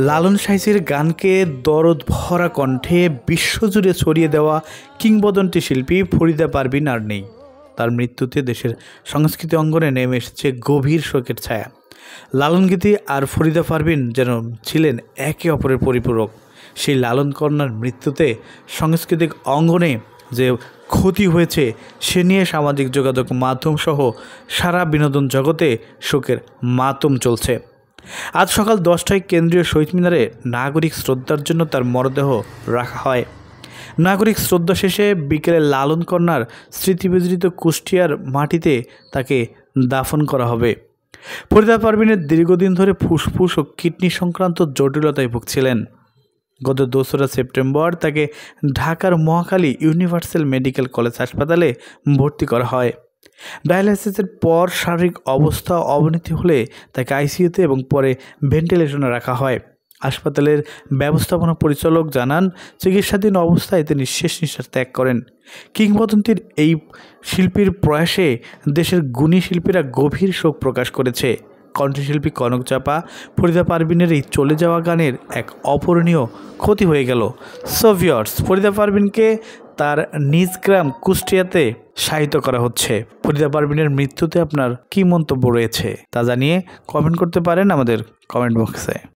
লালন সাইজির গানকে দরদ ভরা কণ্ঠে বিশ্বজুড়ে ছড়িয়ে দেওয়া কিংবদন্তি শিল্পী ফরিদা পারভিন আর নেই। তার মৃত্যুতে দেশের সংস্কৃতি অঙ্গনে নেমে এসেছে গভীর শোকের ছায়া। লালন গীতি আর ফরিদা পারভিন যেন ছিলেন একে অপরের পরিপূরক। সেই লালন কন্যার মৃত্যুতে সাংস্কৃতিক অঙ্গনে যে ক্ষতি হয়েছে সে নিয়ে সামাজিক যোগাযোগ মাধ্যম সহ সারা বিনোদন জগতে শোকের মাতম চলছে। আজ সকাল 10টায় কেন্দ্রীয় শহীদ মিনারে নাগরিক শ্রদ্ধার জন্য তার মরদেহ রাখা হয়। নাগরিক শ্রদ্ধা শেষে বিকেলে লালন কন্যার স্মৃতিবিজড়িত কুষ্টিয়ার মাটিতে তাকে দাফন করা হবে। ফরিদা পারভিনের দীর্ঘদিন ধরে ফুসফুস ও কিডনি সংক্রান্ত জটিলতায় ভুগছিলেন। গত 2রা সেপ্টেম্বর তাকে ঢাকার মহাখালী ইউনিভার্সাল মেডিকেল কলেজ হাসপাতালে ভর্তি করা হয়। ডায়ালাইসিসের পর শারীরিক অবস্থা অবনতি হলে তাকে আইসিইউতে এবং পরে ভেন্টিলেশনে রাখা হয়। হাসপাতালের ব্যবস্থাপনা পরিচালক জানান, চিকিৎসাধীন অবস্থায় তিনি শেষ নিঃশ্বাস ত্যাগ করেন। কিংবদন্তির এই শিল্পীর প্রয়াসে দেশের গুণী শিল্পীরা গভীর শোক প্রকাশ করেছে। কণ্ঠশিল্পী কনক চাপা ফরিদা পারভিনের এই চলে যাওয়া গানের এক অপূরণীয় ক্ষতি হয়ে গেল। ভিউয়ার্স, ফরিদা পারভিনকে তার নিজ গ্রাম কুষ্টিয়াতে শায়িত করা হচ্ছে। ফরিদা পারভিনের মৃত্যুতে আপনার কি মন্তব্য রয়েছে তা জানিয়ে কমেন্ট করতে পারেন আমাদের কমেন্ট বক্সে।